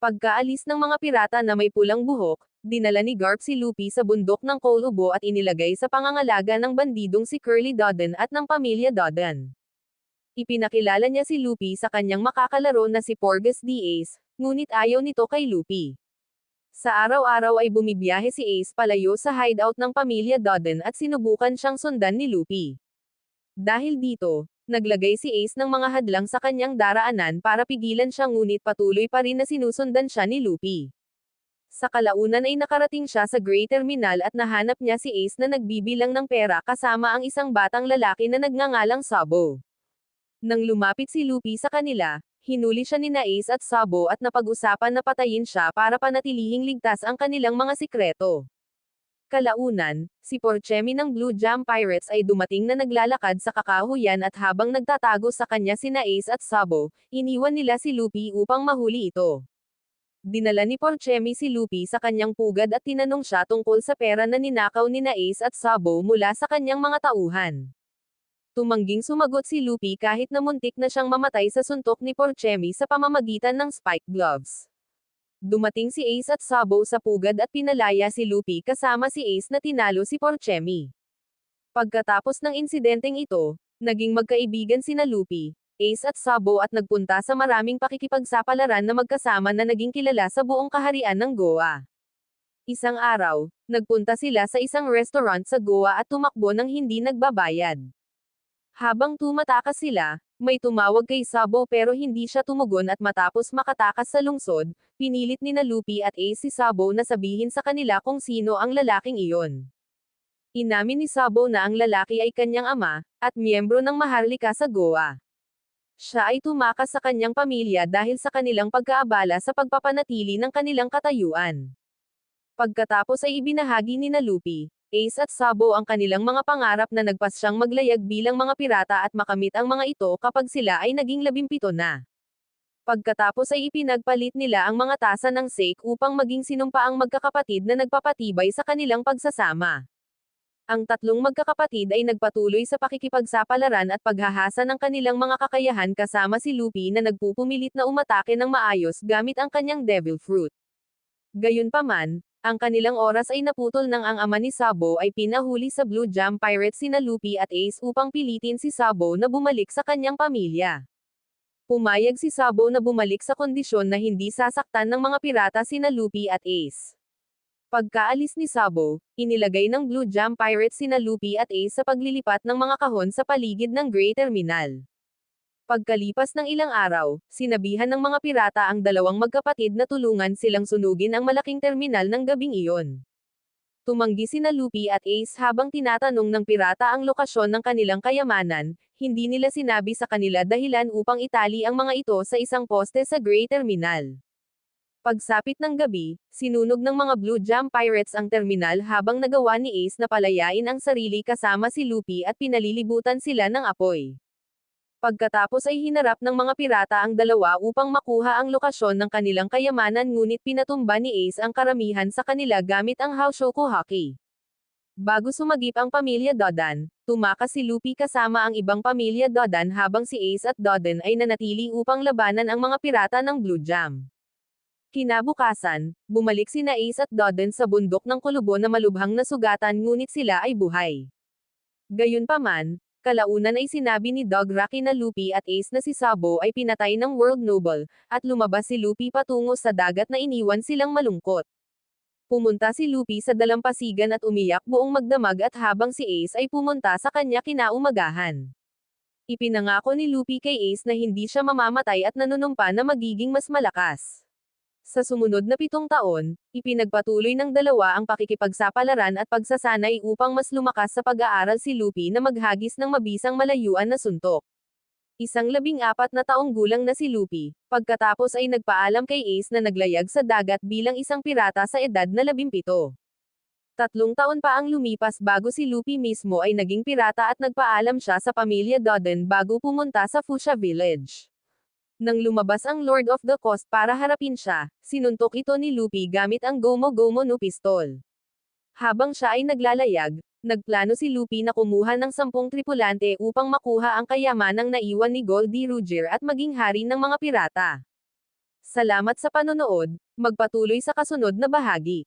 Pagkaalis ng mga pirata na may pulang buhok, dinala ni Garp si Luffy sa bundok ng Kolubo at inilagay sa pangangalaga ng bandidong si Curly Dodden at ng pamilya Dodden. Ipinakilala niya si Luffy sa kanyang makakalaro na si Porgus the Ace, ngunit ayaw nito kay Luffy. Sa araw-araw ay bumibiyahe si Ace palayo sa hideout ng pamilya Dodden at sinubukan siyang sundan ni Luffy. Dahil dito, naglagay si Ace ng mga hadlang sa kanyang daraanan para pigilan siya ngunit patuloy pa rin na sinusundan siya ni Luffy. Sa kalaunan ay nakarating siya sa Great Terminal at nahanap niya si Ace na nagbibilang ng pera kasama ang isang batang lalaki na nagngangalang Sabo. Nang lumapit si Luffy sa kanila, hinuli siya ni Ace at Sabo at napag-usapan na patayin siya para panatilihing ligtas ang kanilang mga sikreto. Kalaunan, si Porchemi ng Blue Jam Pirates ay dumating na naglalakad sa kakahuyan at habang nagtatago sa kanya sina Ace at Sabo, iniwan nila si Luffy upang mahuli ito. Dinala ni Porchemi si Luffy sa kanyang pugad at tinanong siya tungkol sa pera na ninakaw ni Ace at Sabo mula sa kanyang mga tauhan. Tumangging sumagot si Luffy kahit na muntik na siyang mamatay sa suntok ni Porchemi sa pamamagitan ng spike gloves. Dumating si Ace at Sabo sa pugad at pinalaya si Luffy kasama si Ace na tinalo si Porchemi. Pagkatapos ng insidenteng ito, naging magkaibigan sina Luffy, Ace at Sabo at nagpunta sa maraming pakikipagsapalaran na magkasama na naging kilala sa buong kaharian ng Goa. Isang araw, nagpunta sila sa isang restaurant sa Goa at tumakbo ng hindi nagbabayad. Habang tumatakas sila, may tumawag kay Sabo pero hindi siya tumugon at matapos makatakas sa lungsod, pinilit ni Luffy at Ace si Sabo na sabihin sa kanila kung sino ang lalaking iyon. Inamin ni Sabo na ang lalaki ay kanyang ama, at miyembro ng Maharlika sa Goa. Siya ay tumakas sa kanyang pamilya dahil sa kanilang pagkaabala sa pagpapanatili ng kanilang katayuan. Pagkatapos ay ibinahagi ni Luffy, Ace at Sabo ang kanilang mga pangarap na nagpasyang maglayag bilang mga pirata at makamit ang mga ito kapag sila ay naging 17 na. Pagkatapos ay ipinagpalit nila ang mga tasa ng sake upang maging sinumpaang magkakapatid na nagpapatibay sa kanilang pagsasama. Ang tatlong magkakapatid ay nagpatuloy sa pakikipagsapalaran at paghahasa ng kanilang mga kakayahan kasama si Luffy na nagpupumilit na umatake ng maayos gamit ang kanyang Devil Fruit. Gayunpaman, ang kanilang oras ay naputol nang ang ama ni Sabo ay pinahuli sa Blue Jam Pirates sina Luffy at Ace upang pilitin si Sabo na bumalik sa kanyang pamilya. Pumayag si Sabo na bumalik sa kondisyon na hindi sasaktan ng mga pirata sina Luffy at Ace. Pagkaalis ni Sabo, inilagay ng Blue Jam Pirates sina Luffy at Ace sa paglilipat ng mga kahon sa paligid ng Great Terminal. Pagkalipas ng ilang araw, sinabihan ng mga pirata ang dalawang magkapatid na tulungan silang sunugin ang malaking terminal ng gabing iyon. Tumanggi sina Luffy at Ace habang tinatanong ng pirata ang lokasyon ng kanilang kayamanan, hindi nila sinabi sa kanila dahilan upang itali ang mga ito sa isang poste sa Great Terminal. Pagsapit ng gabi, sinunog ng mga Blue Jam Pirates ang terminal habang nagawa ni Ace na palayain ang sarili kasama si Luffy at pinalilibutan sila ng apoy. Pagkatapos ay hinarap ng mga pirata ang dalawa upang makuha ang lokasyon ng kanilang kayamanan ngunit pinatumba ni Ace ang karamihan sa kanila gamit ang Haoshoku Haki. Bago sumagip ang pamilya Dodden, tumakas si Luffy kasama ang ibang pamilya Dodden habang si Ace at Dodden ay nanatili upang labanan ang mga pirata ng Blue Jam. Kinabukasan, bumalik sina Ace at Dodden sa bundok ng Kulubo na malubhang nasugatan ngunit sila ay buhay. Gayunpaman, kalaunan ay sinabi ni Dograki na Luffy at Ace na si Sabo ay pinatay ng World Noble, at lumabas si Luffy patungo sa dagat na iniwan silang malungkot. Pumunta si Luffy sa dalampasigan at umiyak buong magdamag at habang si Ace ay pumunta sa kanya kinaumagahan. Ipinangako ni Luffy kay Ace na hindi siya mamamatay at nanunumpa na magiging mas malakas. Sa sumunod na 7 taon, ipinagpatuloy ng dalawa ang pakikipagsapalaran at pagsasanay upang mas lumakas sa pag-aaral si Luffy na maghagis ng mabisang malayuan na suntok. Isang 14 na taong gulang na si Luffy, pagkatapos ay nagpaalam kay Ace na naglayag sa dagat bilang isang pirata sa edad na 17. 3 taon pa ang lumipas bago si Luffy mismo ay naging pirata at nagpaalam siya sa pamilya Dodden bago pumunta sa Fuchsia Village. Nang lumabas ang Lord of the Coast para harapin siya, sinuntok ito ni Luffy gamit ang Gomu Gomu no Pistol. Habang siya ay naglalayag, nagplano si Luffy na kumuha ng 10 tripulante upang makuha ang kayamanang naiwan ni Goldie Roger at maging hari ng mga pirata. Salamat sa panonood, magpatuloy sa kasunod na bahagi.